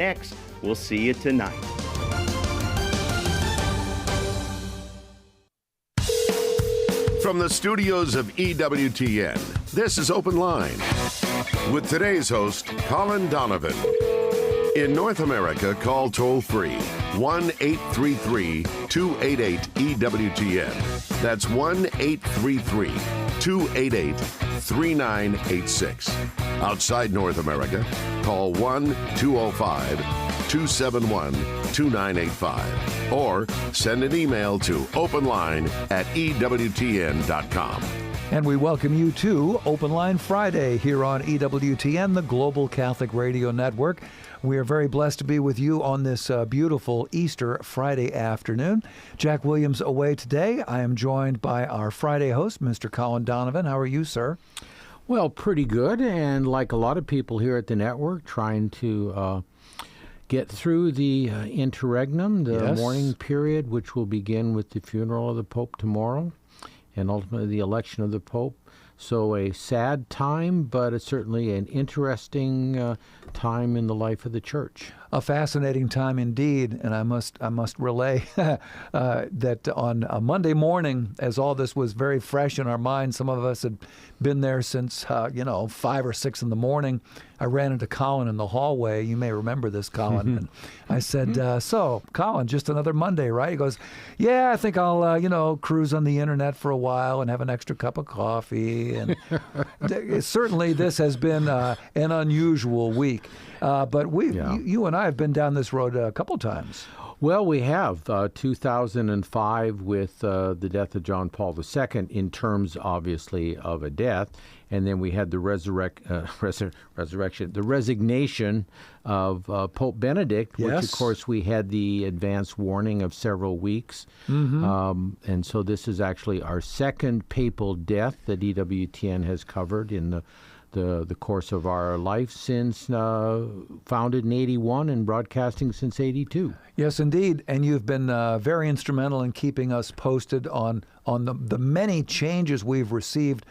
Next, we'll see you tonight. From the studios of EWTN, this is Open Line with today's host, Colin Donovan. In North America, call toll-free 1-833-288-EWTN. That's 1-833-288-3986. Outside North America, call 1-205-271-2985 or send an email to openline@EWTN.com. And we welcome you to Open Line Friday here on EWTN, the Global Catholic Radio Network. We are very blessed to be with you on this beautiful Easter Friday afternoon. Jack Williams away today. I am joined by our Friday host, Mr. Colin Donovan. How are you, sir? Well, pretty good, and like a lot of people here at the network, trying to get through the interregnum, the mourning period, which will begin with the funeral of the Pope tomorrow, and ultimately the election of the Pope. So a sad time, but it's certainly an interesting time in the life of the Church. A fascinating time indeed, and I must relay that on a Monday morning, as all this was very fresh in our minds, some of us had been there since 5 or 6 in the morning. I ran into Colin in the hallway. You may remember this, Colin. And I said, "So, Colin, just another Monday, right?" He goes, "Yeah, I think I'll cruise on the internet for a while and have an extra cup of coffee." And certainly, this has been an unusual week. But you and I have been down this road a couple times. Well, we have 2005 with the death of John Paul II in terms, obviously, of a death. And then we had the resignation of Pope Benedict, which, of course, we had the advance warning of several weeks. And so this is actually our second papal death that EWTN has covered in the course of our life since founded in 81 and broadcasting since 82. Yes, indeed. And you've been very instrumental in keeping us posted on the many changes we've received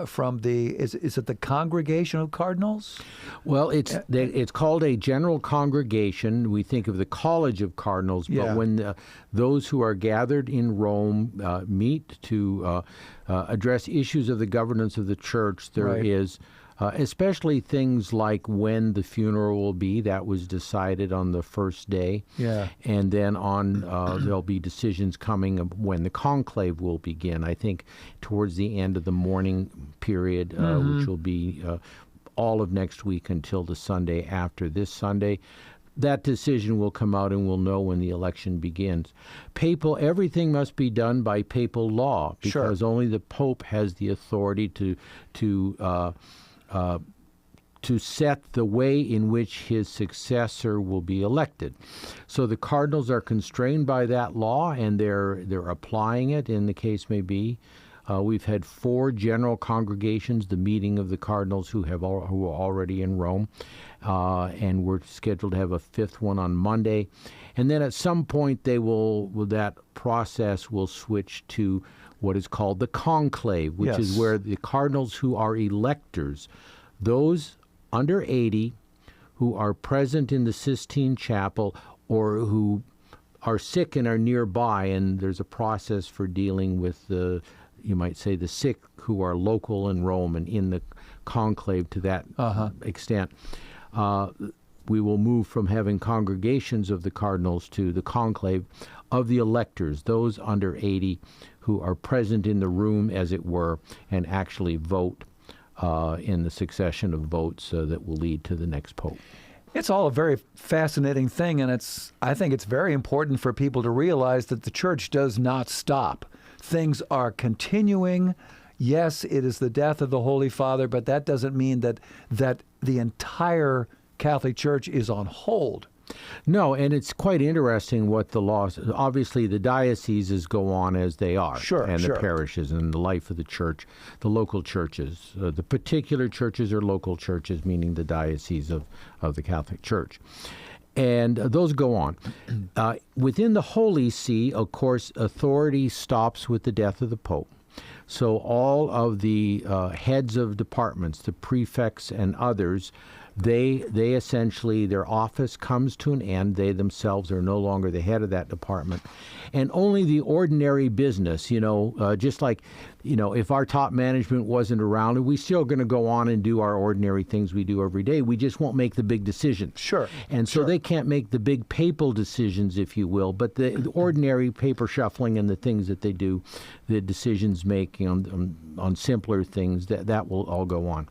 from is it the Congregation of Cardinals? Well, it's called a general congregation. We think of the College of Cardinals, but when those who are gathered in Rome meet to address issues of the governance of the Church, there is especially things like when the funeral will be. That was decided on the first day. And then there'll be decisions coming of when the conclave will begin. I think towards the end of the mourning period, which will be all of next week until the Sunday after this Sunday. That decision will come out and we'll know when the election begins. Everything must be done by papal law because only the Pope has the authority to set the way in which his successor will be elected. So the cardinals are constrained by that law, and they're applying it, in the case may be. We've had 4 general congregations, the meeting of the cardinals who are already in Rome, and we're scheduled to have a 5th one on Monday. And then at some point that process will switch to what is called the conclave, which is where the cardinals who are electors, those under 80 who are present in the Sistine Chapel or who are sick and are nearby, and there's a process for dealing with you might say, the sick who are local in Rome and in the conclave to that extent. We will move from having congregations of the cardinals to the conclave of the electors, those under 80 who are present in the room, as it were, and actually vote in the succession of votes that will lead to the next pope. It's all a very fascinating thing, and I think it's very important for people to realize that the Church does not stop. Things are continuing. Yes, it is the death of the Holy Father, but that doesn't mean that the entire Catholic Church is on hold. No, and it's quite interesting what the laws. Obviously, the dioceses go on as they are, the parishes and the life of the church, the local churches, the particular churches are local churches, meaning the diocese of the Catholic Church. And those go on. Within the Holy See, of course, authority stops with the death of the Pope. So all of the heads of departments, the prefects and others, They essentially, their office comes to an end. They themselves are no longer the head of that department. And only the ordinary business, just like, if our top management wasn't around, we're still going to go on and do our ordinary things we do every day. We just won't make the big decisions. Sure. And so they can't make the big papal decisions, if you will, but the ordinary paper shuffling and the things that they do, the decisions making on simpler things, that will all go on.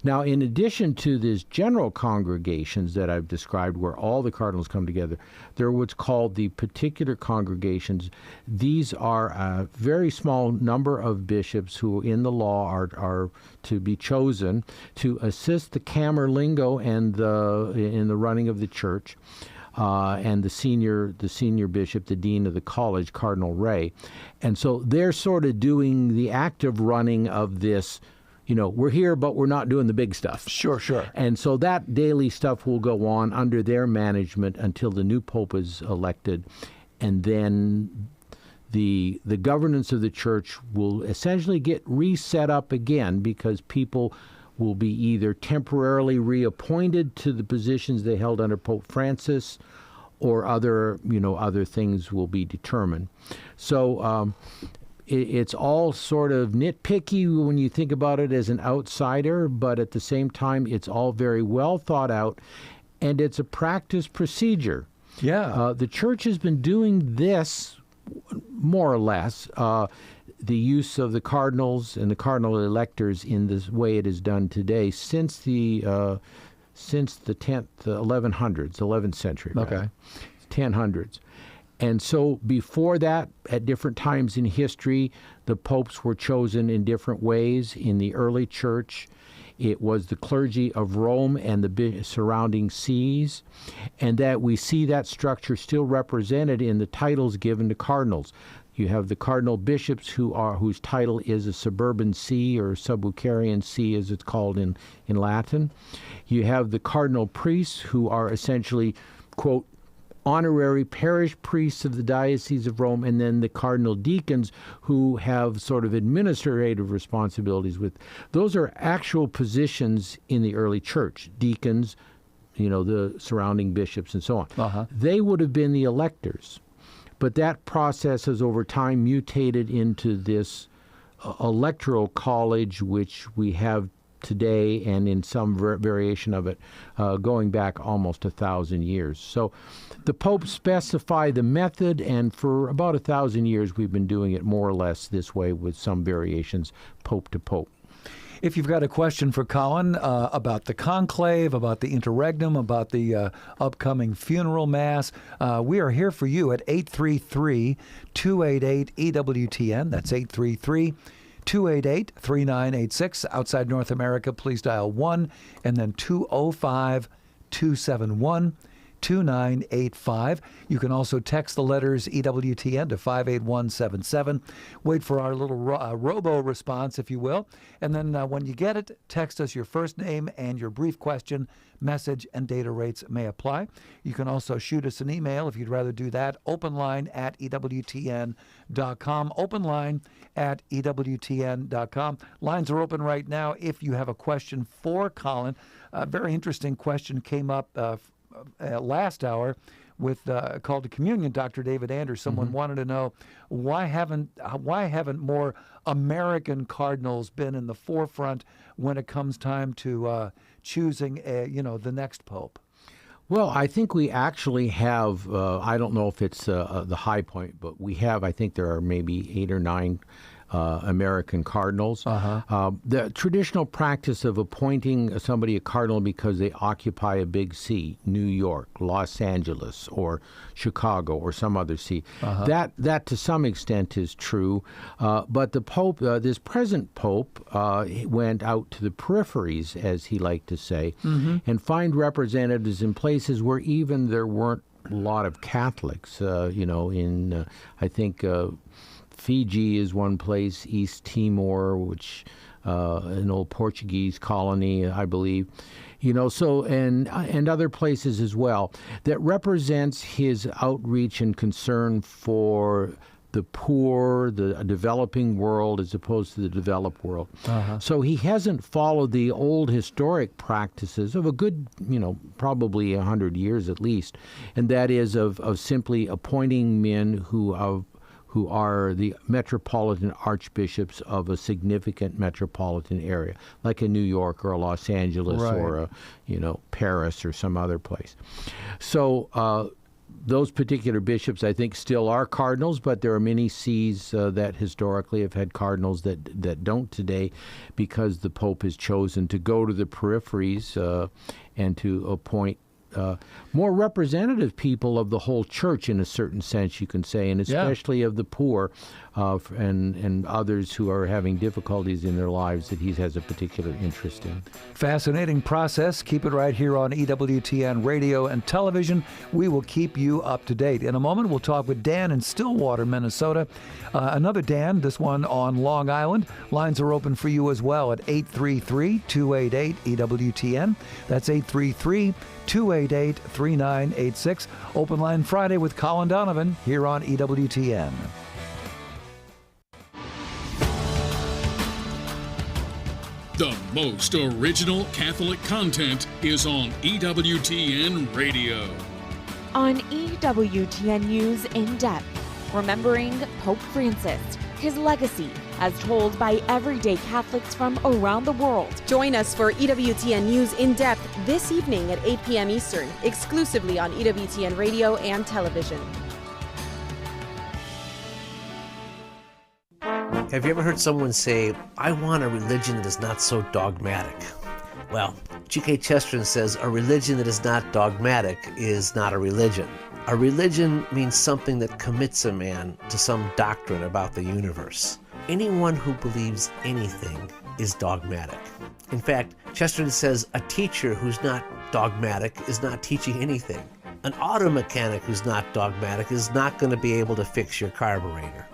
Now, in addition to these general congregations that I've described where all the cardinals come together, there are what's called the particular congregations. These are a very small number of bishops who in the law are to be chosen to assist the camerlingo and in the running of the church. And the senior bishop, the dean of the college, Cardinal Ray. And so they're sort of doing the active running of this. We're here, but we're not doing the big stuff. Sure. And so that daily stuff will go on under their management until the new pope is elected. And then the governance of the church will essentially get reset up again because people will be either temporarily reappointed to the positions they held under Pope Francis or other things will be determined. So it's all sort of nitpicky when you think about it as an outsider, but at the same time, it's all very well thought out, and it's a practice procedure. Yeah. The church has been doing this more or less, the use of the cardinals and the cardinal electors in this way it is done today since the 11th century. Okay. 1000s. And so before that, at different times in history, the popes were chosen in different ways. In the early church, it was the clergy of Rome and the surrounding sees, and that we see that structure still represented in the titles given to cardinals. You have the cardinal bishops whose title is a suburban see or subucarian see, as it's called in Latin. You have the cardinal priests who are essentially, quote, honorary parish priests of the Diocese of Rome, and then the cardinal deacons who have sort of administrative responsibilities with. Those are actual positions in the early church. Deacons, the surrounding bishops and so on. Uh-huh. They would have been the electors. But that process has over time mutated into this electoral college, which we have today, and in some variation of it, going back almost 1,000 years. So the popes specify the method, and for about 1,000 years we've been doing it more or less this way with some variations, pope to pope. If you've got a question for Colin about the conclave, about the interregnum, about the upcoming funeral mass, we are here for you at 833-288-EWTN. That's 833-288-3986. Outside North America, please dial 1 and then 205-271-2985. You can also text the letters EWTN to 58177. Wait for our little robo response, if you will. And then when you get it, text us your first name and your brief question. Message and data rates may apply. You can also shoot us an email if you'd rather do that. openline@EWTN.com. Openline@EWTN.com. Lines are open right now if you have a question for Colin. A very interesting question came up last hour with Call to Communion, Dr. David Anders. Someone wanted to know why haven't more American cardinals been in the forefront when it comes time to choosing the next pope? Well, I think we actually have, I don't know if it's the high point, but we have, I think there are maybe 8 or 9 American cardinals. The traditional practice of appointing somebody a cardinal because they occupy a big see, New York, Los Angeles, or Chicago, or some other see, that to some extent is true. But the Pope, this present Pope, went out to the peripheries, as he liked to say, and find representatives in places where even there weren't a lot of Catholics. In I think Fiji is one place, East Timor, which an old Portuguese colony, I believe, and other places as well, that represents his outreach and concern for the poor, the developing world, as opposed to the developed world. So he hasn't followed the old historic practices of a good, probably 100 years at least, and that is of simply appointing men who are the metropolitan archbishops of a significant metropolitan area, like in New York or Los Angeles or Paris or some other place. So those particular bishops, I think, still are cardinals, but there are many sees that historically have had cardinals that don't today, because the Pope has chosen to go to the peripheries and to appoint more representative people of the whole church, in a certain sense, you can say, and especially of the poor and others who are having difficulties in their lives that he has a particular interest in. Fascinating process. Keep it right here on EWTN radio and television. We will keep you up to date. In a moment, we'll talk with Dan in Stillwater, Minnesota. Another Dan, this one on Long Island. Lines are open for you as well at 833-288-EWTN. That's 833-288-3986. Open Line Friday with Colin Donovan here on EWTN. The most original Catholic content is on EWTN Radio. On EWTN News In Depth, remembering Pope Francis, his legacy as told by everyday Catholics from around the world. Join us for EWTN News In Depth this evening at 8 p.m. Eastern, exclusively on EWTN Radio and television. Have you ever heard someone say, I want a religion that is not so dogmatic? Well, G.K. Chesterton says a religion that is not dogmatic is not a religion. A religion means something that commits a man to some doctrine about the universe. Anyone who believes anything is dogmatic. In fact, Chesterton says a teacher who's not dogmatic is not teaching anything. An auto mechanic who's not dogmatic is not going to be able to fix your carburetor.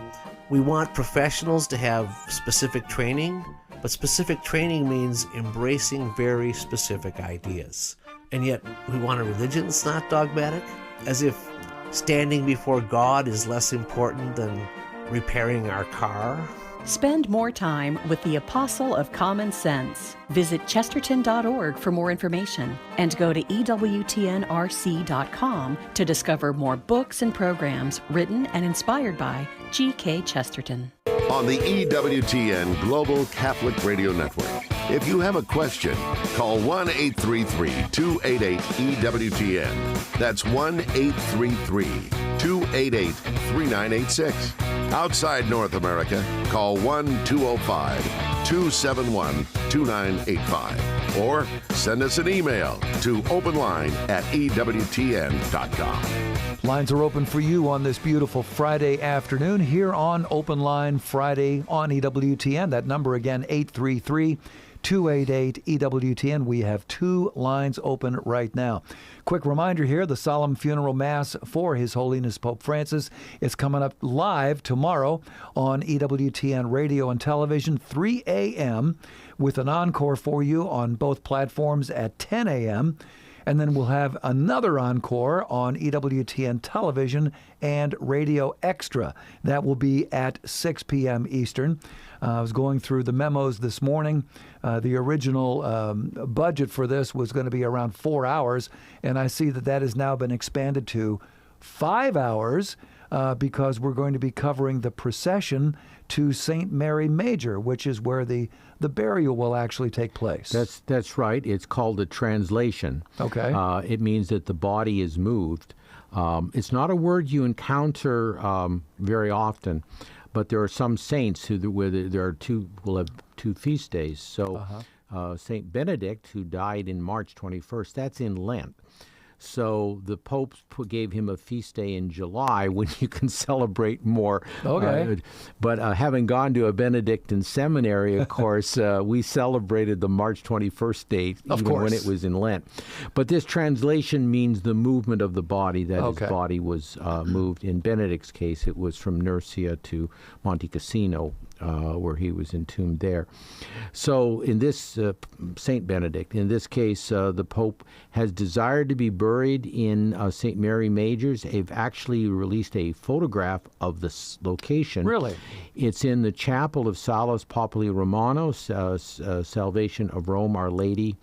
We want professionals to have specific training, but specific training means embracing very specific ideas. And yet, we want a religion that's not dogmatic, as if standing before God is less important than repairing our car. Spend more time with the Apostle of Common Sense. Visit chesterton.org for more information and go to EWTNRC.com to discover more books and programs written and inspired by G.K. Chesterton. On the EWTN Global Catholic Radio Network. If you have a question, call 1-833-288-EWTN. That's 1-833-288-3986. Outside North America, call 1-205-271-2985. Or send us an email to openline@EWTN.com. Lines are open for you on this beautiful Friday afternoon here on Open Line Friday on EWTN. That number again, 833-288-EWTN. We have two lines open right now. Quick reminder here, the solemn funeral mass for His Holiness Pope Francis is coming up live tomorrow on EWTN radio and television, 3 a.m., with an encore for you on both platforms at 10 a.m., and then we'll have another encore on EWTN television and radio extra. That will be at 6 p.m. Eastern. I was going through the memos this morning. The original budget for this was going to be around 4 hours, and I see that has now been expanded to 5 hours because we're going to be covering the procession to St. Mary Major, which is where the burial will actually take place. That's right. It's called a translation. Okay. It means that the body is moved. It's not a word you encounter very often, but there are some saints will have two feast days. So St. Benedict, who died in March 21st, that's in Lent. So the Pope gave him a feast day in July when you can celebrate more. Okay. But having gone to a Benedictine seminary, of course, we celebrated the March 21st date, when it was in Lent. But this translation means the movement of the body, that his body was moved. In Benedict's case, it was from Nursia to Monte Cassino, where he was entombed there. So in this, St. Benedict, in this case, the Pope has desired to be buried in St. Mary Majors. They've actually released a photograph of this location. Really? It's in the chapel of Salus Populi Romanos, Salvation of Rome, Our Lady,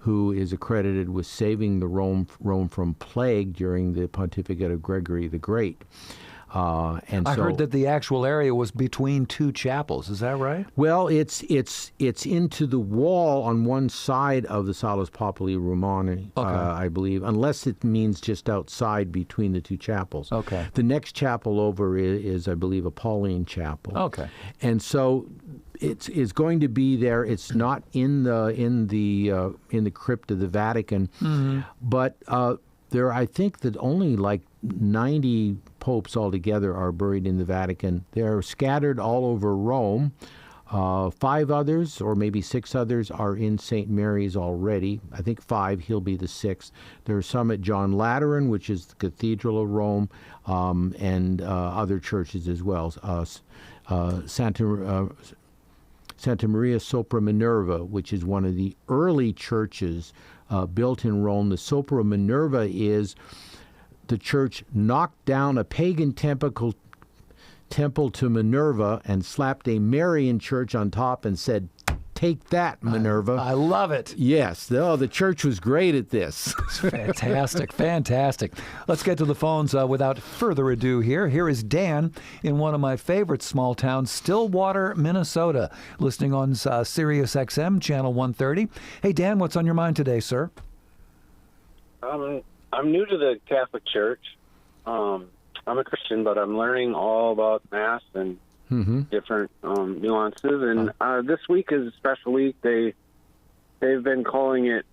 who is accredited with saving the Rome from plague during the pontificate of Gregory the Great. I heard that the actual area was between two chapels. Is that right? Well, it's into the wall on one side of the Salus Populi Romani, I believe, unless it means just outside between the two chapels. Okay. The next chapel over is I believe, a Pauline chapel. Okay. And so it's going to be there. It's not in the crypt of the Vatican, but there, I think that only like 90 popes altogether are buried in the Vatican. They're scattered all over Rome. 5 others, or maybe 6 others, are in St. Mary's already. I think 5, he'll be the 6th. There are some at John Lateran, which is the Cathedral of Rome, and other churches as well. Santa Maria Sopra Minerva, which is one of the early churches built in Rome. The Sopra Minerva is the church knocked down a pagan temple to Minerva and slapped a Marian church on top and said, "Take that, Minerva." I love it. Yes. The church was great at this. Fantastic, fantastic. Let's get to the phones without further ado here. Here is Dan in one of my favorite small towns, Stillwater, Minnesota, listening on Sirius XM, Channel 130. Hey, Dan, what's on your mind today, sir? I'm new to the Catholic Church. I'm a Christian, but I'm learning all about Mass and different nuances. And this week is a special week. They've been calling it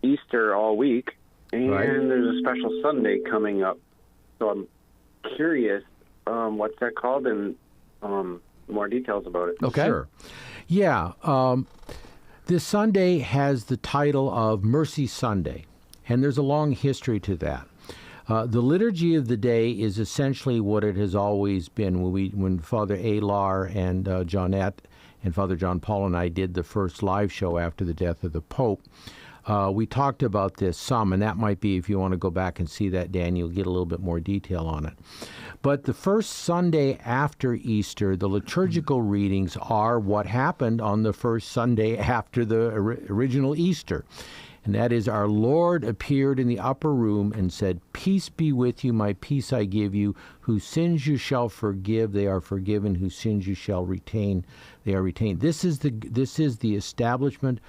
Easter all week, and there's a special Sunday coming up. So I'm curious, what's that called, and more details about it. Okay. Sure. Yeah. This Sunday has the title of Mercy Sunday, and there's a long history to that. The liturgy of the day is essentially what it has always been. When Father Alar and Johnette and Father John Paul and I did the first live show after the death of the Pope, we talked about this some, and that might be, if you want to go back and see that, Dan, you'll get a little bit more detail on it. But the first Sunday after Easter, the liturgical readings are what happened on the first Sunday after the original Easter. And that is, our Lord appeared in the upper room and said, "Peace be with you, my peace I give you. Whose sins you shall forgive, they are forgiven. Whose sins you shall retain, they are retained." This is the establishment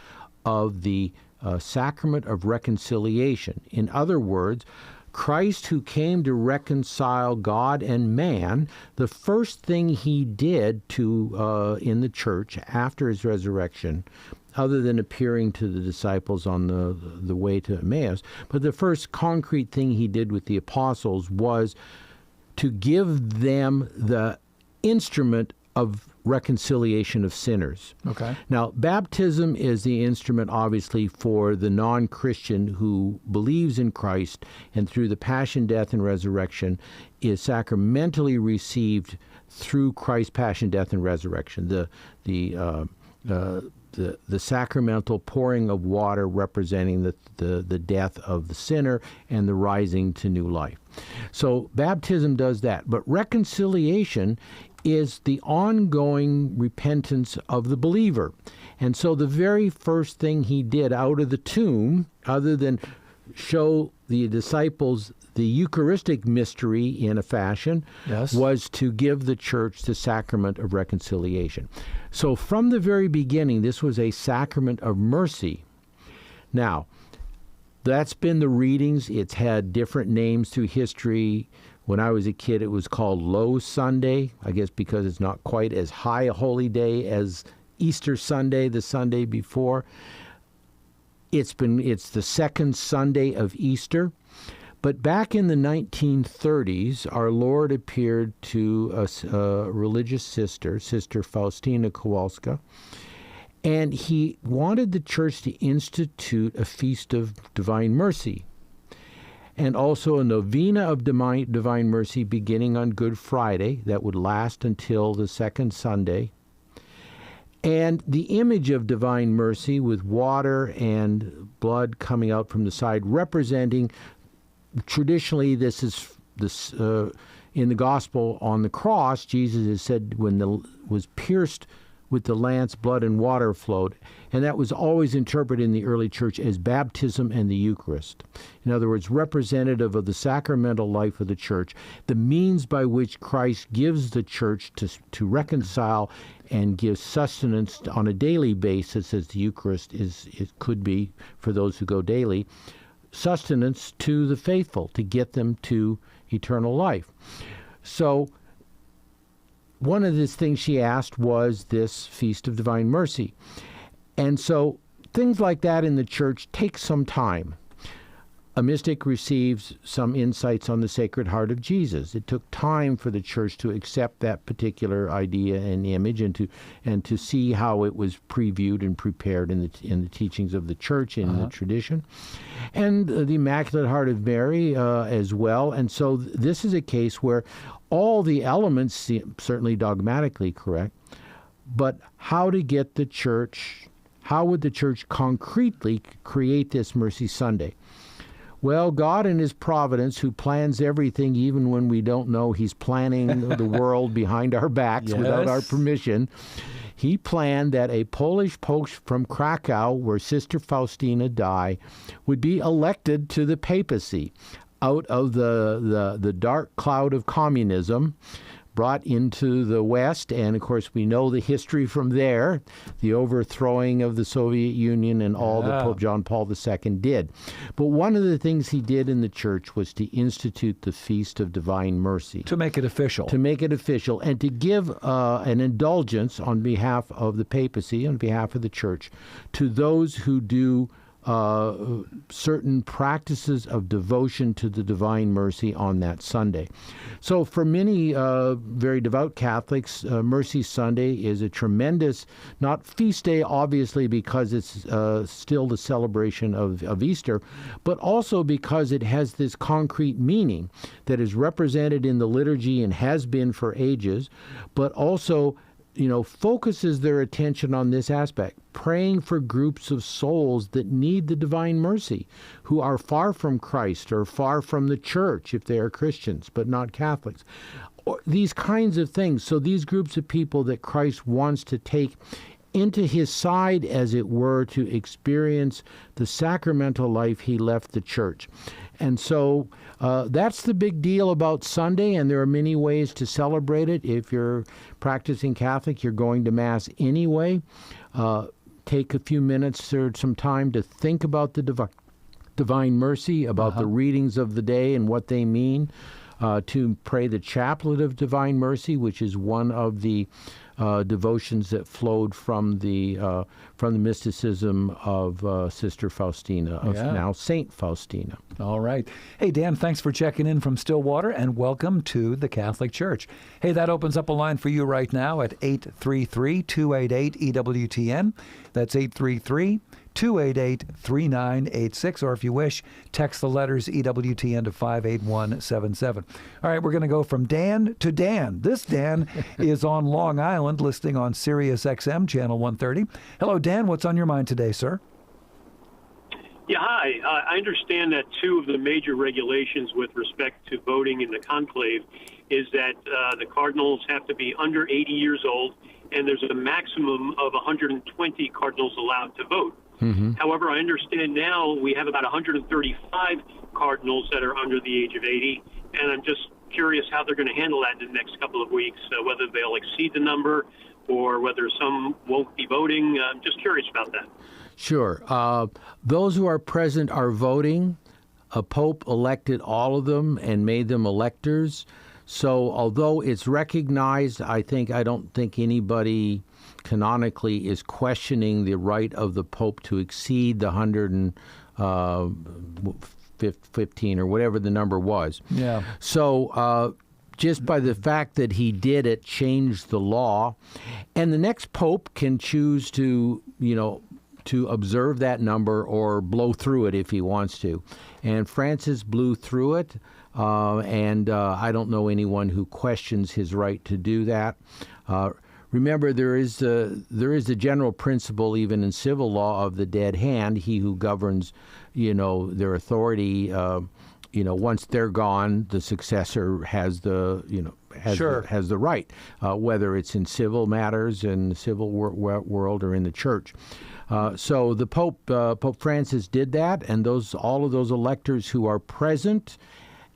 of the sacrament of reconciliation. In other words, Christ, who came to reconcile God and man, the first thing he did in the church after his resurrection, other than appearing to the disciples on the way to Emmaus, but the first concrete thing he did with the apostles was to give them the instrument of reconciliation of sinners. Okay. Now, baptism is the instrument, obviously, for the non-Christian who believes in Christ and through the passion, death, and resurrection is sacramentally received through Christ's passion, death, and resurrection. The sacramental pouring of water representing the death of the sinner and the rising to new life. So baptism does that. But reconciliation is the ongoing repentance of the believer. And so the very first thing he did out of the tomb, other than show the disciples the Eucharistic mystery in a fashion, was to give the church the sacrament of reconciliation. So from the very beginning, this was a sacrament of mercy. Now, that's been the readings. It's had different names through history. When I was a kid, it was called Low Sunday, I guess because it's not quite as high a holy day as Easter Sunday, the Sunday before. It's the second Sunday of Easter. But back in the 1930s, our Lord appeared to a religious sister, Sister Faustina Kowalska, and he wanted the church to institute a feast of divine mercy and also a novena of divine mercy beginning on Good Friday that would last until the second Sunday. And the image of divine mercy with water and blood coming out from the side, representing, traditionally this is in the gospel on the cross, Jesus has said when was pierced with the lance, blood and water flowed. And that was always interpreted in the early church as baptism and the Eucharist. In other words, representative of the sacramental life of the church, the means by which Christ gives the church to reconcile and give sustenance on a daily basis, as the Eucharist it could be for those who go daily, sustenance to the faithful to get them to eternal life. So one of the things she asked was this Feast of Divine Mercy. And so things like that in the church take some time. A mystic receives some insights on the Sacred Heart of Jesus. It took time for the church to accept that particular idea and image, and to see how it was previewed and prepared in the teachings of the church, in the tradition, and the Immaculate Heart of Mary as well. And so this is a case where all the elements seem certainly dogmatically correct, but how to get the church, how would the church concretely create this Mercy Sunday? Well, God in His providence, who plans everything even when we don't know He's planning the world behind our backs without our permission, He planned that a Polish pope from Krakow, where Sister Faustina died, would be elected to the papacy out of the dark cloud of communism, brought into the West. And of course we know the history from there, the overthrowing of the Soviet Union and all that Pope John Paul II did. But one of the things he did in the church was to institute the Feast of Divine Mercy. To make it official. To make it official, and to give an indulgence on behalf of the papacy, on behalf of the church, to those who do certain practices of devotion to the Divine Mercy on that Sunday. So for many very devout Catholics, Mercy Sunday is a tremendous, not feast day obviously because it's still the celebration of Easter, but also because it has this concrete meaning that is represented in the liturgy and has been for ages, but also focuses their attention on this aspect, praying for groups of souls that need the divine mercy, who are far from Christ or far from the church if they are Christians, but not Catholics. These kinds of things. So these groups of people that Christ wants to take into His side, as it were, to experience the sacramental life He left the church. And so that's the big deal about Sunday, and there are many ways to celebrate it. If you're practicing Catholic, you're going to Mass anyway. Take a few minutes or some time to think about the Divine Mercy, about the readings of the day and what they mean, to pray the Chaplet of Divine Mercy, which is one of the devotions that flowed from the mysticism of Sister Faustina, of now Saint Faustina. All right. Hey, Dan, thanks for checking in from Stillwater, and welcome to the Catholic Church. Hey, that opens up a line for you right now at 833-288-EWTN. That's 833-288-3986, or if you wish, text the letters EWTN to 58177. All right, we're going to go from Dan to Dan. This Dan is on Long Island, listening on Sirius XM, Channel 130. Hello, Dan. What's on your mind today, sir? Yeah, hi. I understand that two of the major regulations with respect to voting in the conclave is that the Cardinals have to be under 80 years old, and there's a maximum of 120 Cardinals allowed to vote. Mm-hmm. However, I understand now we have about 135 Cardinals that are under the age of 80, and I'm just curious how they're going to handle that in the next couple of weeks, whether they'll exceed the number or whether some won't be voting. I'm just curious about that. Sure. Those who are present are voting. A pope elected all of them and made them electors. So although it's recognized, I don't think anybody canonically is questioning the right of the Pope to exceed the 115 or whatever the number was. Yeah. So just by the fact that he did it changed the law. And the next Pope can choose to, to observe that number or blow through it if he wants to. And Francis blew through it. And I don't know anyone who questions his right to do that. remember, there is a general principle, even in civil law, of the dead hand. He who governs, their authority, once they're gone, the successor has the, has the right, whether it's in civil matters, in the civil world, or in the church. So the Pope Francis did that, and all of those electors who are present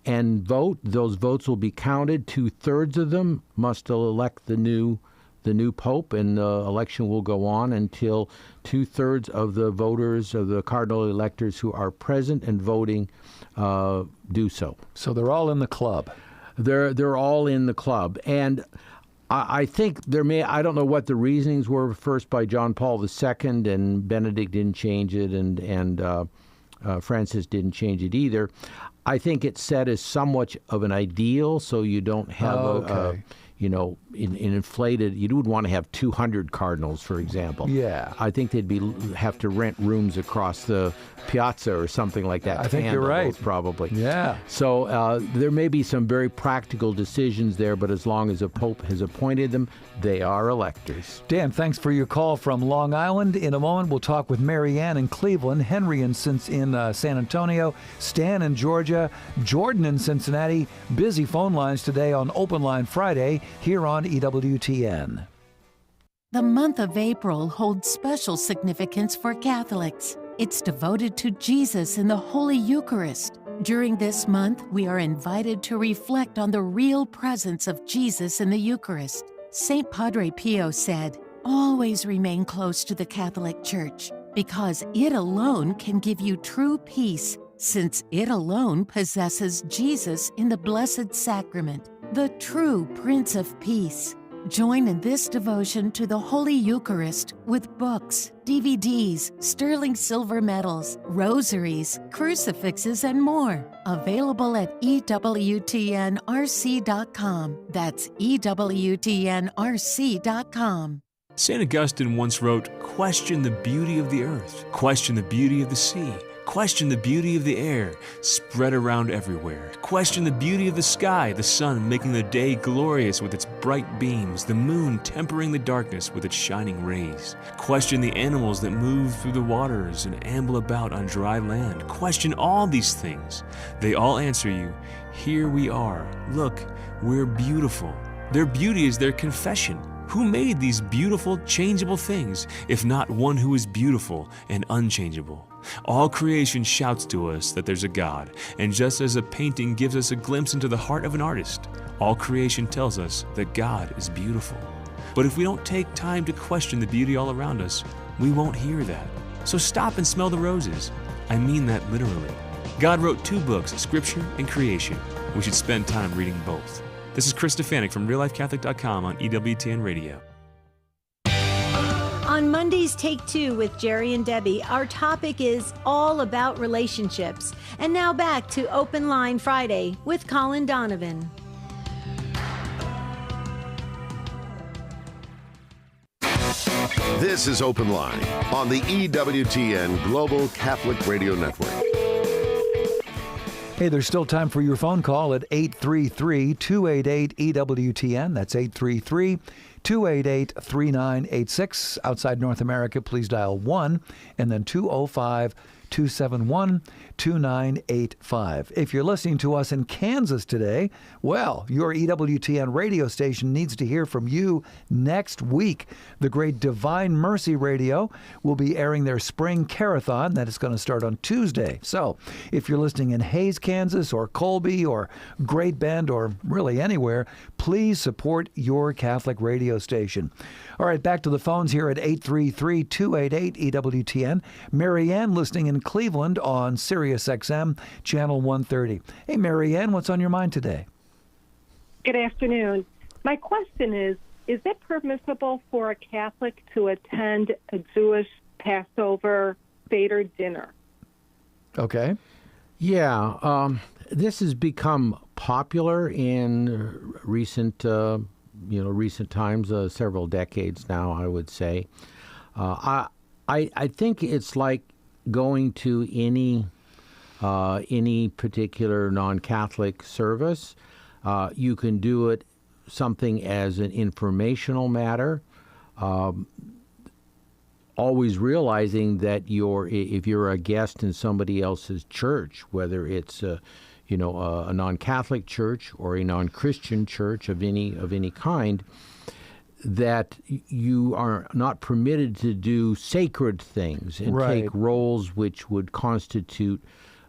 and vote, those votes will be counted. 2/3 of them must elect the new pope, and the election will go on until 2/3 of the voters, of the cardinal electors who are present and voting, do so. So they're all in the club. They're all in the club, and I think I don't know what the reasonings were first by John Paul II, and Benedict didn't change it, and Francis didn't change it either. I think it's set as somewhat of an ideal, so you don't have inflated. You would want to have 200 cardinals, for example. Yeah. I think they'd have to rent rooms across the piazza or something like that. I think you're right. Probably. Yeah. So there may be some very practical decisions there, but as long as a pope has appointed them, they are electors. Dan, thanks for your call from Long Island. In a moment, we'll talk with Mary Ann in Cleveland, Henry in San Antonio, Stan in Georgia, Jordan in Cincinnati. Busy phone lines today on Open Line Friday here on EWTN. The month of April holds special significance for Catholics. It's devoted to Jesus in the Holy Eucharist. During this month, we are invited to reflect on the real presence of Jesus in the Eucharist. St. Padre Pio said, "Always remain close to the Catholic Church, because it alone can give you true peace, since it alone possesses Jesus in the Blessed Sacrament, the true Prince of Peace." Join in this devotion to the Holy Eucharist with books, DVDs, sterling silver medals, rosaries, crucifixes, and more. Available at EWTNRC.com. That's EWTNRC.com. St. Augustine once wrote, "Question the beauty of the earth, question the beauty of the sea, question the beauty of the air, spread around everywhere. Question the beauty of the sky, the sun making the day glorious with its bright beams, the moon tempering the darkness with its shining rays. Question the animals that move through the waters and amble about on dry land. Question all these things. They all answer you, 'Here we are. Look, we're beautiful.' Their beauty is their confession. Who made these beautiful, changeable things, if not one who is beautiful and unchangeable? All creation shouts to us that there's a God, and just as a painting gives us a glimpse into the heart of an artist, all creation tells us that God is beautiful. But if we don't take time to question the beauty all around us, we won't hear that. So stop and smell the roses. I mean that literally. God wrote 2 books, Scripture and Creation. We should spend time reading both. This is Chris Stefanik from RealLifeCatholic.com on EWTN Radio. On Monday's Take 2 with Jerry and Debbie, our topic is all about relationships. And now back to Open Line Friday with Colin Donovan. This is Open Line on the EWTN Global Catholic Radio Network. Hey, there's still time for your phone call at 833-288-EWTN. That's 833-288-3986. Outside North America, please dial 1 and then 205-271-2985. If you're listening to us in Kansas today, well, your EWTN radio station needs to hear from you next week. The great Divine Mercy Radio will be airing their spring carathon that is going to start on Tuesday. So if you're listening in Hayes, Kansas, or Colby, or Great Bend, or really anywhere, please support your Catholic radio station. All right, back to the phones here at 833-288-EWTN. Mary Ann listening in Cleveland on Sirius XM, Channel 130. Hey, Mary Ann, what's on your mind today? Good afternoon. My question is it permissible for a Catholic to attend a Jewish Passover Seder dinner? Okay. Yeah, this has become popular in recent times, several decades now, I would say. I think it's like going to any particular non-Catholic service. You can do it something as an informational matter, always realizing that if you're a guest in somebody else's church, whether it's a non-Catholic church or a non-Christian church of any kind, that you are not permitted to do sacred things and Right. take roles which would constitute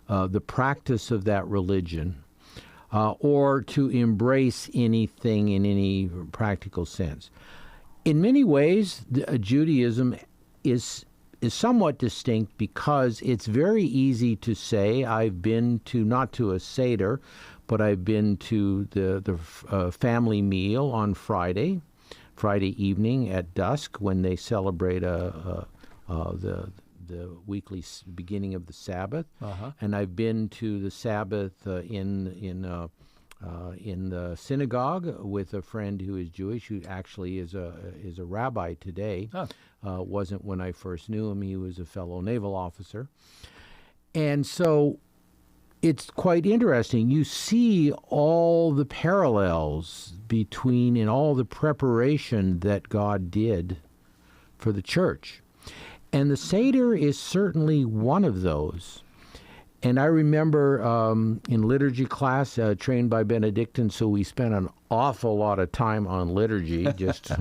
the practice of that religion, or to embrace anything in any practical sense. In many ways, Judaism is somewhat distinct because it's very easy to say, I've been to, not to a Seder, but I've been to the family meal on Friday evening at dusk when they celebrate the weekly beginning of the Sabbath, and I've been to the Sabbath in the synagogue with a friend who is Jewish, who actually is a rabbi today. Wasn't when I first knew him. He was a fellow naval officer, and so it's quite interesting. You see all the parallels between and all the preparation that God did for the church. And the Seder is certainly one of those. And I remember in liturgy class, trained by Benedictines, so we spent an awful lot of time on liturgy, just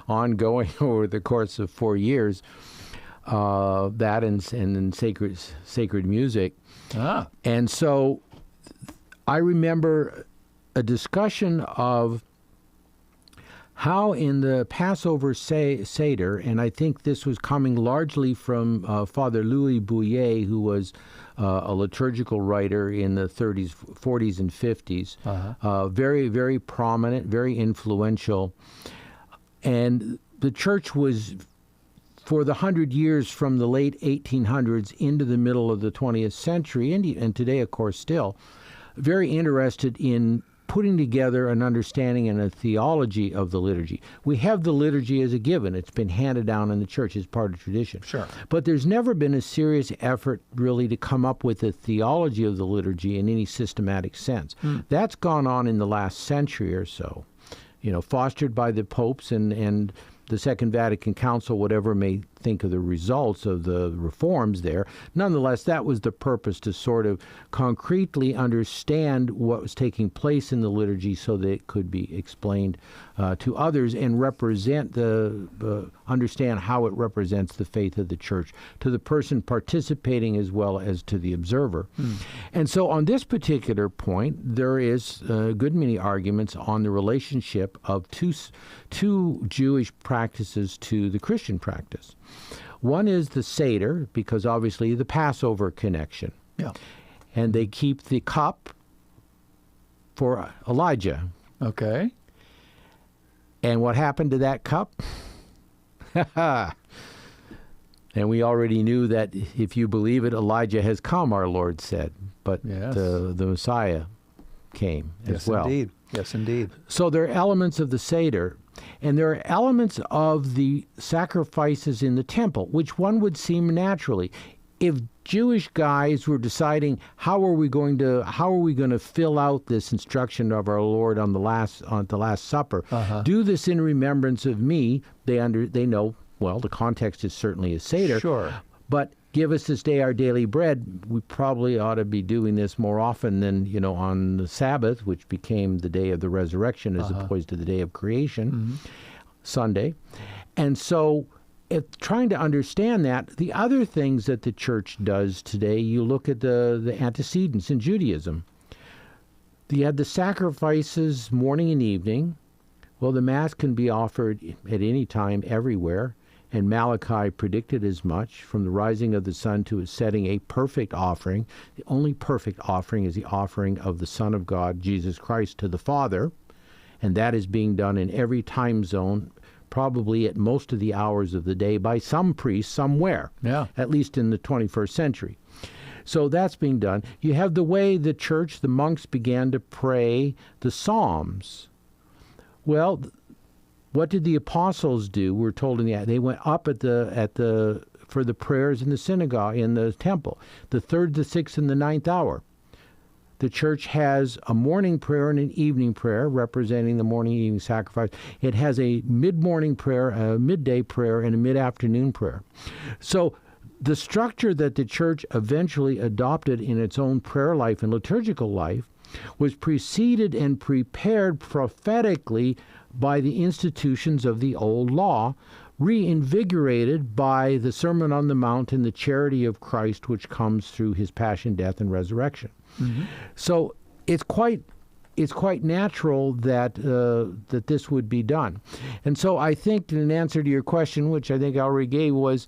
ongoing over the course of 4 years. That and sacred music. And so I remember a discussion of how in the Passover Seder, and I think this was coming largely from Father Louis Bouillet, who was a liturgical writer in the 30s, 40s, and 50s, very, very prominent, very influential. And the church was, for the 100 years from the late 1800s into the middle of the 20th century, and today, of course, still, very interested in putting together an understanding and a theology of the liturgy. We have the liturgy as a given. It's been handed down in the church as part of tradition. Sure. But there's never been a serious effort really to come up with a theology of the liturgy in any systematic sense. That's gone on in the last century or so, fostered by the popes and the Second Vatican Council, whatever may think of the results of the reforms there. Nonetheless, that was the purpose, to sort of concretely understand what was taking place in the liturgy so that it could be explained to others and understand how it represents the faith of the church to the person participating as well as to the observer. And so on this particular point, there is a good many arguments on the relationship of two Jewish practices to the Christian practice. One is the Seder, because obviously the Passover connection. Yeah. And they keep the cup for Elijah. Okay. And what happened to that cup? And we already knew that if you believe it, Elijah has come, our Lord said. But the Messiah came as well. Indeed. Yes, indeed. So there are elements of the Seder, and there are elements of the sacrifices in the temple, which one would seem naturally. If Jewish guys were deciding how are we going to fill out this instruction of our Lord on the Last Supper, do this in remembrance of me, they know, well, the context is certainly a Seder. Sure. But give us this day our daily bread, we probably ought to be doing this more often than, on the Sabbath, which became the day of the resurrection as opposed to the day of creation, Sunday. And so trying to understand that, the other things that the church does today, you look at the antecedents in Judaism. You had the sacrifices morning and evening. Well, the Mass can be offered at any time, everywhere. And Malachi predicted as much, from the rising of the sun to its setting, a perfect offering. The only perfect offering is the offering of the Son of God, Jesus Christ, to the Father. And that is being done in every time zone, probably at most of the hours of the day, by some priest somewhere, at least in the 21st century. So that's being done. You have the way the church, the monks began to pray the Psalms. Well, what did the apostles do? We're told they went up for the prayers in the synagogue, in the temple, the 3rd, the 6th, and the 9th hour. The church has a morning prayer and an evening prayer representing the morning and evening sacrifice. It has a mid-morning prayer, a midday prayer, and a mid-afternoon prayer. So the structure that the church eventually adopted in its own prayer life and liturgical life was preceded and prepared prophetically by the institutions of the old law, reinvigorated by the Sermon on the Mount and the charity of Christ, which comes through his passion, death, and resurrection. Mm-hmm. So it's quite natural that that this would be done. And so I think, in answer to your question, which I think I already gave, was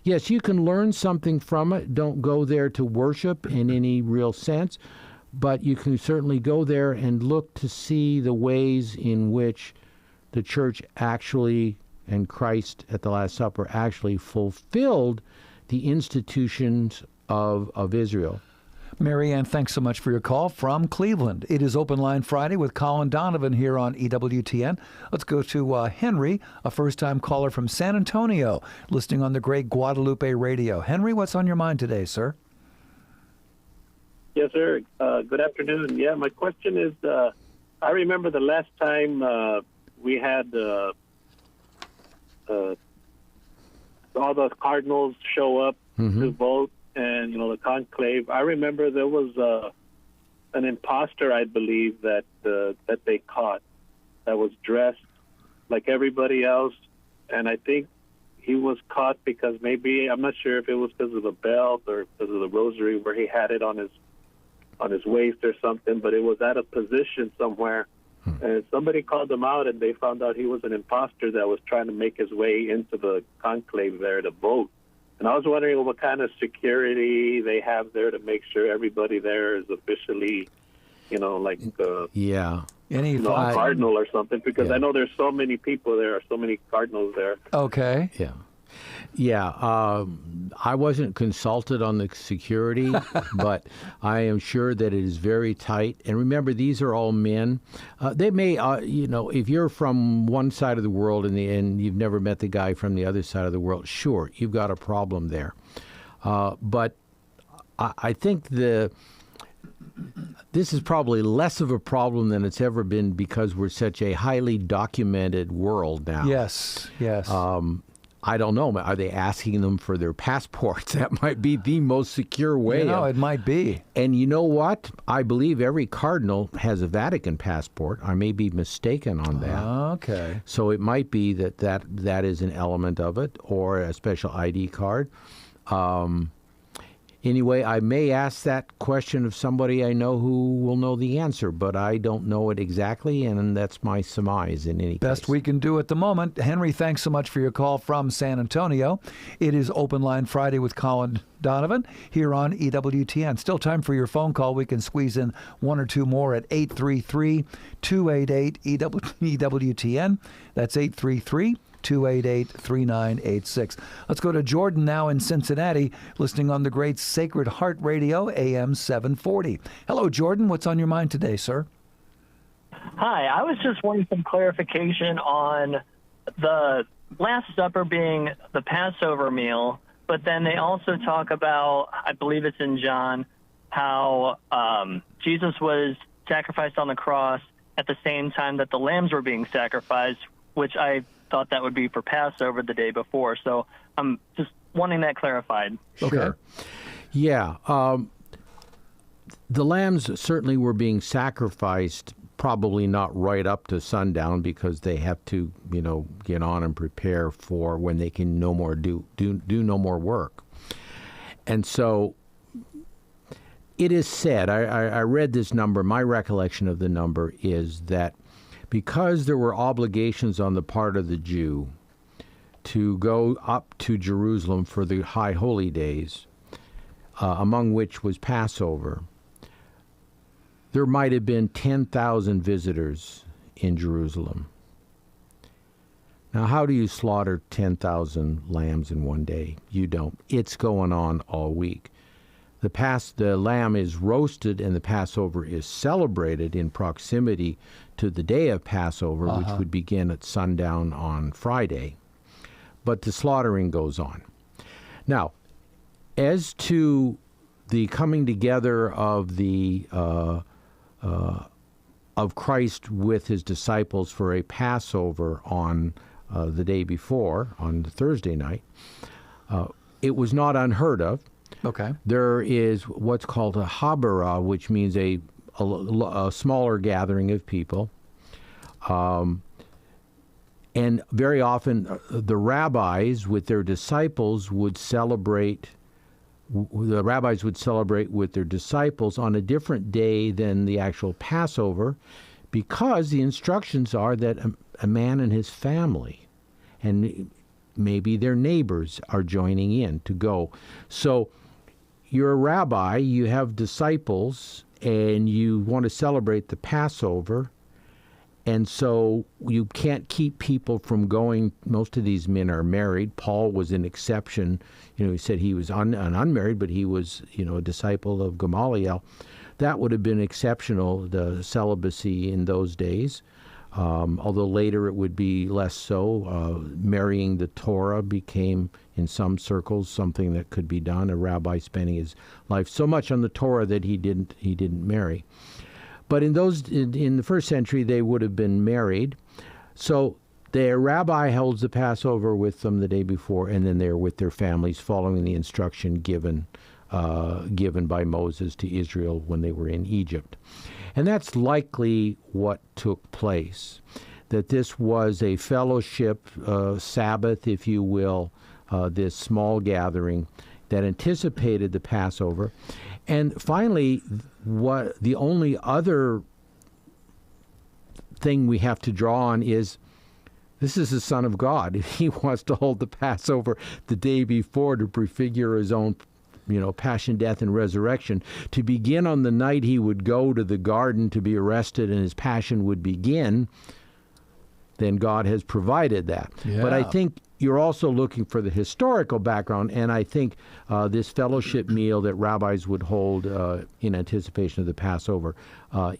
yes, you can learn something from it. Don't go there to worship in any real sense, but you can certainly go there and look to see the ways in which the church actually, and Christ at the Last Supper, actually fulfilled the institutions of Israel. Mary Ann, thanks so much for your call from Cleveland. It is Open Line Friday with Colin Donovan here on EWTN. Let's go to Henry, a first-time caller from San Antonio, listening on the great Guadalupe radio. Henry, what's on your mind today, sir? Yes, sir. Good afternoon. Yeah, my question is, I remember the last time we had all the Cardinals show up to vote, and, you know, the conclave. I remember there was an imposter, I believe, that they caught that was dressed like everybody else, and I think he was caught because maybe, I'm not sure if it was because of the belt or because of the rosary where he had it on his waist or something, but it was at a position somewhere, and somebody called him out, and they found out he was an imposter that was trying to make his way into the conclave there to vote. And I was wondering what kind of security they have there to make sure everybody there is officially, you know, like a cardinal or something, because I know there's so many people there, so many cardinals there. Okay. Yeah. I wasn't consulted on the security, but I am sure that it is very tight. And remember, these are all men. They may, if you're from one side of the world and you've never met the guy from the other side of the world, sure, you've got a problem there. But I think this is probably less of a problem than it's ever been because we're such a highly documented world now. Yes. I don't know. Are they asking them for their passports? That might be the most secure way. It might be. And you know what? I believe every cardinal has a Vatican passport. I may be mistaken on that. Okay. So it might be that is an element of it, or a special ID card. Anyway, I may ask that question of somebody I know who will know the answer, but I don't know it exactly, and that's my surmise in any case. Best we can do at the moment. Henry, thanks so much for your call from San Antonio. It is Open Line Friday with Colin Donovan here on EWTN. Still time for your phone call. We can squeeze in one or two more at 833-288-EWTN. That's 833-288-3986. Let's go to Jordan now in Cincinnati, listening on the great Sacred Heart Radio, AM 740. Hello, Jordan. What's on your mind today, sir? Hi. I was just wanting some clarification on the Last Supper being the Passover meal, but then they also talk about, I believe it's in John, how Jesus was sacrificed on the cross at the same time that the lambs were being sacrificed, which I thought that would be for Passover the day before. So I'm just wanting that clarified. Okay. Sure. Yeah. The lambs certainly were being sacrificed, probably not right up to sundown, because they have to, get on and prepare for when they can no more do no more work. And so it is said, I read this number, my recollection of the number is that because there were obligations on the part of the Jew to go up to Jerusalem for the high holy days, among which was Passover, there might have been 10,000 visitors in Jerusalem. Now, how do you slaughter 10,000 lambs in one day? You don't. It's going on all week. The lamb is roasted and the Passover is celebrated in proximity to the day of Passover, which would begin at sundown on Friday. But the slaughtering goes on. Now, as to the coming together of the of Christ with his disciples for a Passover on the day before, on the Thursday night, it was not unheard of. Okay. There is what's called a habara, which means a smaller gathering of people. And very often the rabbis with their disciples would celebrate with their disciples on a different day than the actual Passover, because the instructions are that a man and his family and maybe their neighbors are joining in to go. So you're a rabbi, you have disciples, and you want to celebrate the Passover, and so you can't keep people from going. Most of these men are married. Paul was an exception. He said he was unmarried, but he was, a disciple of Gamaliel. That would have been exceptional, the celibacy in those days. Although later it would be less so. Marrying the Torah became, in some circles, something that could be done. A rabbi spending his life so much on the Torah that he didn't marry. But in the first century, they would have been married. So their rabbi holds the Passover with them the day before, and then they're with their families, following the instruction given by Moses to Israel when they were in Egypt. And that's likely what took place, that this was a fellowship Sabbath, if you will, this small gathering that anticipated the Passover. And finally, what the only other thing we have to draw on is, this is the Son of God. If he wants to hold the Passover the day before to prefigure his own passion, death, and resurrection, to begin on the night he would go to the garden to be arrested and his passion would begin, then God has provided that. Yeah. But I think you're also looking for the historical background, and I think this fellowship meal that rabbis would hold in anticipation of the Passover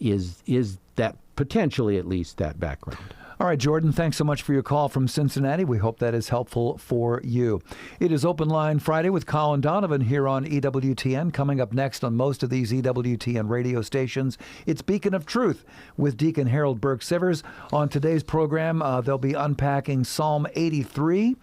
is that, potentially at least, that background. All right, Jordan, thanks so much for your call from Cincinnati. We hope that is helpful for you. It is Open Line Friday with Colin Donovan here on EWTN. Coming up next on most of these EWTN radio stations, it's Beacon of Truth with Deacon Harold Burke-Sivers. On today's program, they'll be unpacking Psalm 83,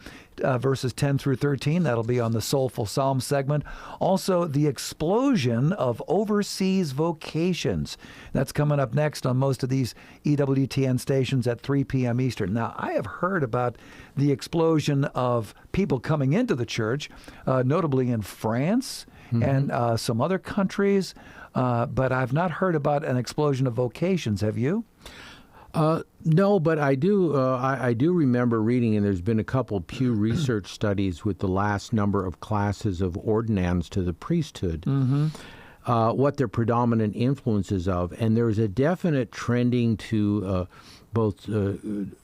verses 10 through 13. That'll be on the Soulful Psalm segment. Also, the explosion of overseas vocations. That's coming up next on most of these EWTN stations at 3 p.m. Eastern. Now, I have heard about the explosion of people coming into the church, notably in France and some other countries, but I've not heard about an explosion of vocations. Have you? No, but I do remember reading, and there's been a couple Pew Research studies with the last number of classes of ordinands to the priesthood, what their predominant influences of. And there's a definite trending to both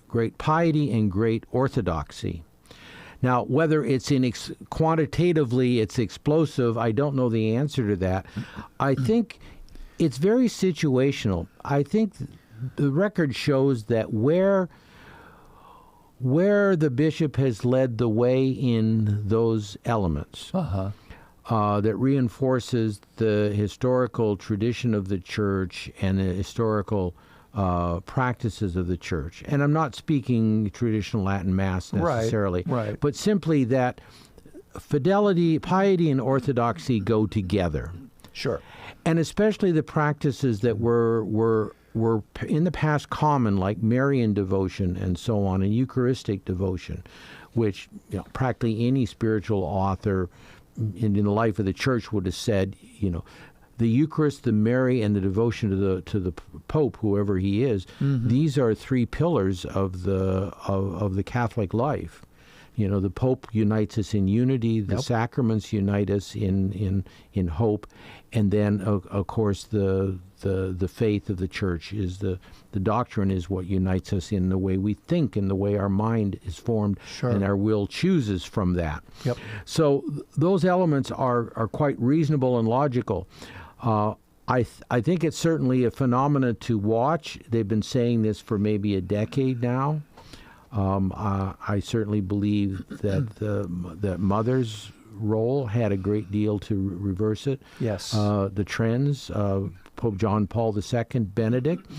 great piety and great orthodoxy. Now, whether it's quantitatively it's explosive, I don't know the answer to that. I think it's very situational. I think the record shows that where the bishop has led the way in those elements, that reinforces the historical tradition of the church and the historical practices of the church. And I'm not speaking traditional Latin Mass necessarily, right. But simply that fidelity, piety, and orthodoxy go together. Sure. And especially the practices that were in the past common, like Marian devotion and so on, and Eucharistic devotion, which practically any spiritual author in the life of the church would have said, the Eucharist, the Mary, and the devotion to the Pope, whoever he is. These are three pillars of the Catholic life. The Pope unites us in unity. The sacraments unite us in hope, and then of course the faith of the church is the doctrine is what unites us in the way we think and the way our mind is formed, and our will chooses from that. So those elements are quite reasonable and logical. I think it's certainly a phenomenon to watch. They've been saying this for maybe a decade now. I certainly believe that mothers role had a great deal to reverse it. Yes. The trends, Pope John Paul II, Benedict,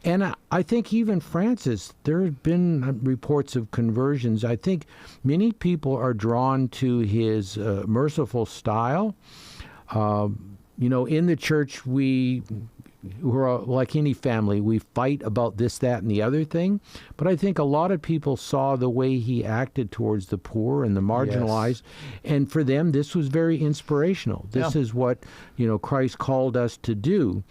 and I think even Francis, there have been reports of conversions. I think many people are drawn to his merciful style. In the church, we're like any family, we fight about this, that, and the other thing. But I think a lot of people saw the way he acted towards the poor and the marginalized. Yes. And for them, this was very inspirational. This is what, Christ called us to do.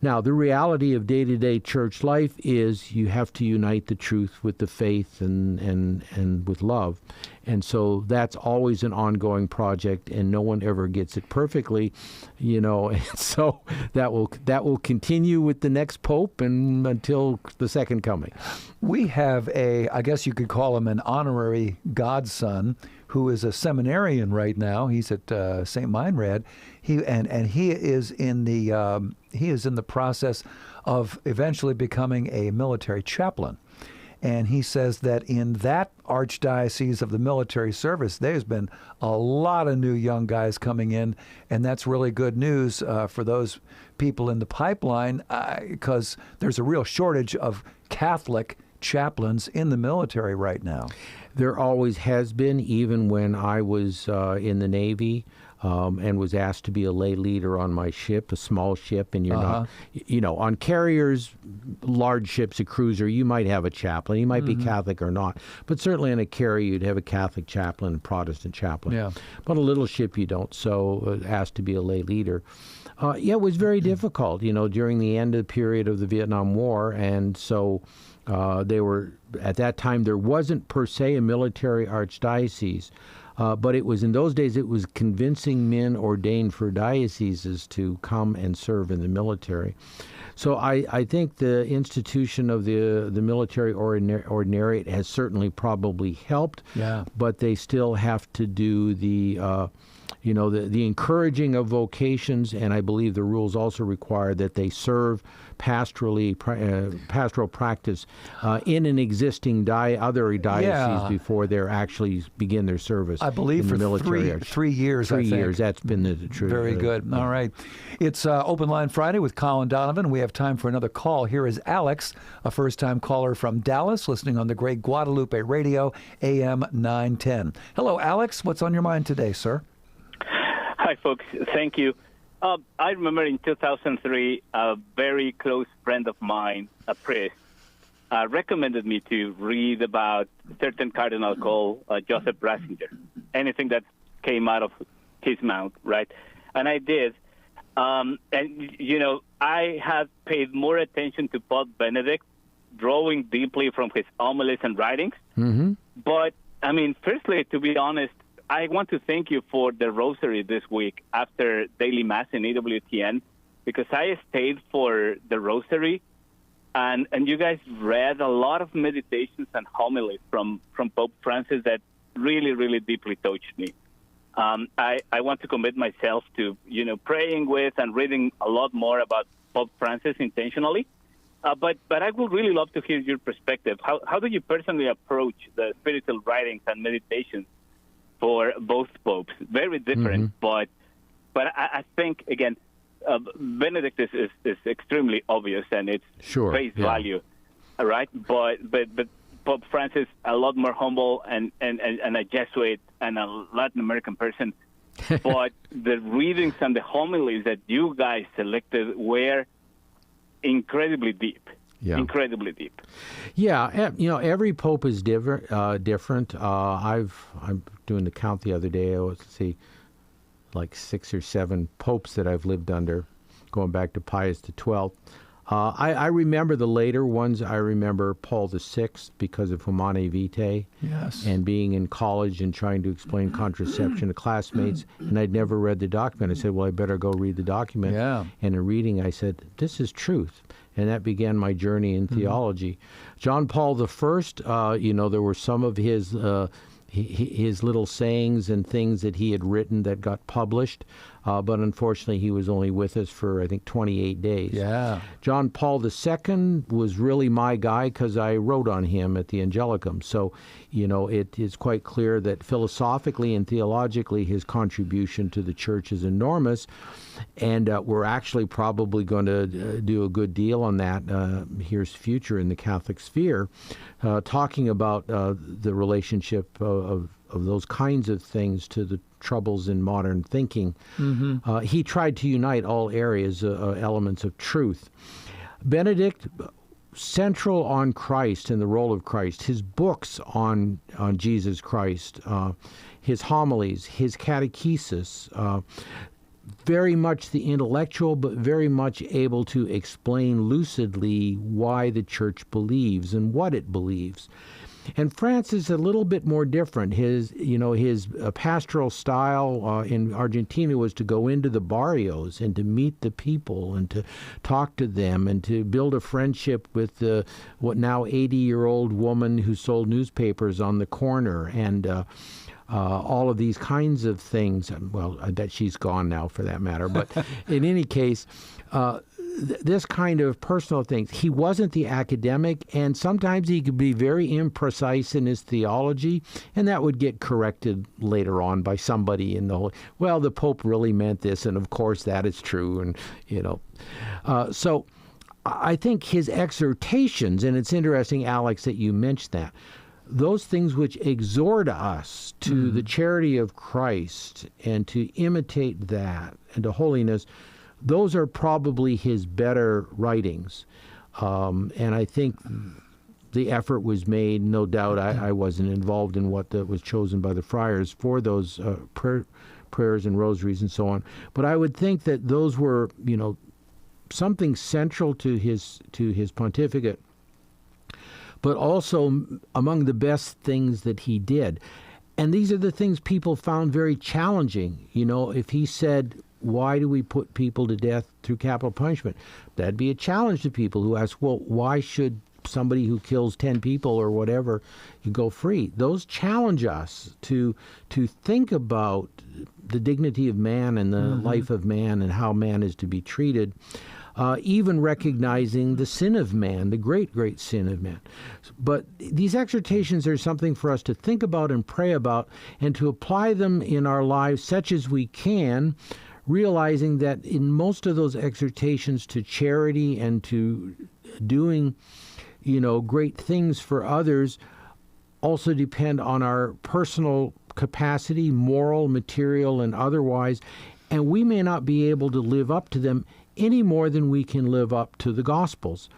Now, the reality of day-to-day church life is you have to unite the truth with the faith and with love. And so that's always an ongoing project, and no one ever gets it perfectly, And so that will continue with the next pope and until the second coming. We have I guess you could call him an honorary godson, who is a seminarian right now. He's at St. Meinrad. He is in the process of eventually becoming a military chaplain. And he says that in that archdiocese of the military service, there's been a lot of new young guys coming in, and that's really good news for those people in the pipeline, because there's a real shortage of Catholic chaplains in the military right now. There always has been, even when I was in the Navy and was asked to be a lay leader on my ship, a small ship, and you're not, on carriers, large ships, a cruiser, you might have a chaplain. He might be Catholic or not. But certainly on a carrier, you'd have a Catholic chaplain, Protestant chaplain. Yeah. But on a little ship, you don't. So asked to be a lay leader. It was very difficult, during the end of the period of the Vietnam War. And so they were, at that time, there wasn't per se a military archdiocese. But it was, in those days, it was convincing men ordained for dioceses to come and serve in the military. So I think the institution of the military ordinariate has certainly probably helped. Yeah. But they still have to do the encouraging of vocations, and I believe the rules also require that they serve pastoral practice in an existing other diocese before they actually begin their service. I believe for military 3 years. 3 years, that's been the truth. Very good. All right. It's Open Line Friday with Colin Donovan. We have time for another call. Here is Alex, a first-time caller from Dallas, listening on the Great Guadalupe Radio, AM 910. Hello, Alex. What's on your mind today, sir? Hi, folks. Thank you. I remember in 2003, a very close friend of mine, a priest, recommended me to read about a certain cardinal called Joseph Ratzinger, anything that came out of his mouth, right? And I did. I have paid more attention to Pope Benedict, drawing deeply from his homilies and writings. Mm-hmm. But, firstly, to be honest, I want to thank you for the rosary this week after daily mass in EWTN, because I stayed for the rosary, and you guys read a lot of meditations and homilies from Pope Francis that really, really deeply touched me. I want to commit myself to, praying with and reading a lot more about Pope Francis intentionally. But I would really love to hear your perspective. How do you personally approach the spiritual writings and meditations for both popes? Very different, but I think, again, Benedict is extremely obvious, and it's face value, right? But Pope Francis, a lot more humble and a Jesuit and a Latin American person. But the readings and the homilies that you guys selected were incredibly deep. Yeah. Incredibly deep. Yeah, every pope is different. I'm doing the count the other day. I was like 6 or 7 popes that I've lived under, going back to Pius XII. I remember the later ones. I remember Paul VI because of Humanae Vitae, and being in college and trying to explain contraception to classmates, and I'd never read the document. I said, well, I better go read the document. Yeah. And in reading, I said, this is truth. And that began my journey in theology. John Paul I, there were some of his little sayings and things that he had written that got published. but unfortunately he was only with us for, I think, 28 days. Yeah. John Paul II was really my guy because I wrote on him at the Angelicum. So, it is quite clear that philosophically and theologically his contribution to the church is enormous. And we're actually probably going to do a good deal on that here's future in the Catholic sphere, talking about the relationship of those kinds of things to the troubles in modern thinking. Mm-hmm. He tried to unite all areas, elements of truth. Benedict, central on Christ and the role of Christ, his books on Jesus Christ, his homilies, his catechesis, very much the intellectual, but very much able to explain lucidly why the church believes and what it believes. And Francis is a little bit more different. His pastoral style in Argentina was to go into the barrios and to meet the people and to talk to them and to build a friendship with the what now 80-year-old woman who sold newspapers on the corner and all of these kinds of things. Well, I bet she's gone now for that matter. But in any case, this kind of personal things. He wasn't the academic, and sometimes he could be very imprecise in his theology, and that would get corrected later on by somebody in the well, the Pope really meant this, and of course that is true, and so I think his exhortations, and it's interesting, Alex, that you mentioned that, those things which exhort us to the charity of Christ and to imitate that and to holiness, those are probably his better writings. And I think the effort was made, no doubt. I wasn't involved in what was chosen by the friars for those prayers and rosaries and so on. But I would think that those were, something central to his pontificate, but also among the best things that he did. And these are the things people found very challenging. If he said, why do we put people to death through capital punishment? That'd be a challenge to people who ask, well, why should somebody who kills 10 people or whatever, you go free? Those challenge us to think about the dignity of man and the life of man and how man is to be treated. Even recognizing the sin of man, the great, great sin of man. But these exhortations are something for us to think about and pray about and to apply them in our lives such as we can, realizing that in most of those exhortations to charity and to doing, great things for others also depend on our personal capacity, moral, material, and otherwise, and we may not be able to live up to them any more than we can live up to the Gospels.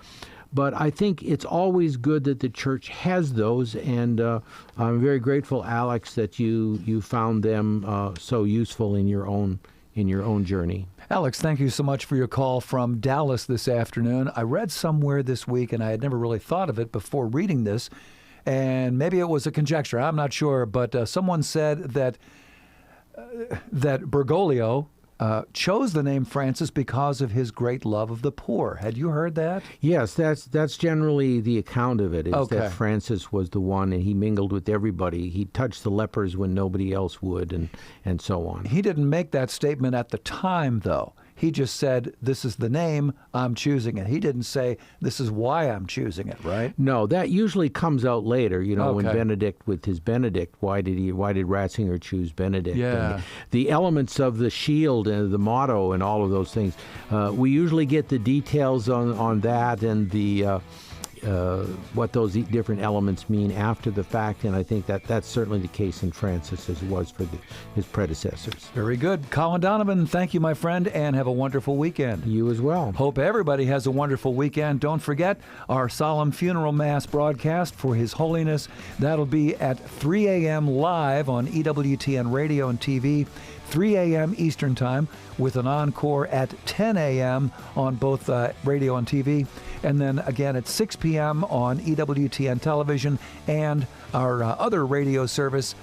But I think it's always good that the Church has those, and I'm very grateful, Alex, that you found them so useful in your own journey. Alex, thank you so much for your call from Dallas this afternoon. I read somewhere this week, and I had never really thought of it before reading this, and maybe it was a conjecture, I'm not sure, but someone said that Bergoglio chose the name Francis because of his great love of the poor. Had you heard that? Yes, that's generally the account of it, is that Francis was the one, and he mingled with everybody. He touched the lepers when nobody else would, and so on. He didn't make that statement at the time, though. He just said, this is the name, I'm choosing it. He didn't say, this is why I'm choosing it, right? No, that usually comes out later, when Benedict, with his Benedict, why did Ratzinger choose Benedict? Yeah. And the elements of the shield and the motto and all of those things. We usually get the details on that and the what those different elements mean after the fact, and I think that's certainly the case in Francis as it was for his predecessors. Very good. Colin Donovan, thank you, my friend, and have a wonderful weekend. You as well. Hope everybody has a wonderful weekend. Don't forget our solemn funeral mass broadcast for His Holiness. That'll be at 3 a.m. live on EWTN Radio and TV, 3 a.m. Eastern Time, with an encore at 10 a.m. on both radio and TV, and then again at 6 p.m. on EWTN Television and our other radio service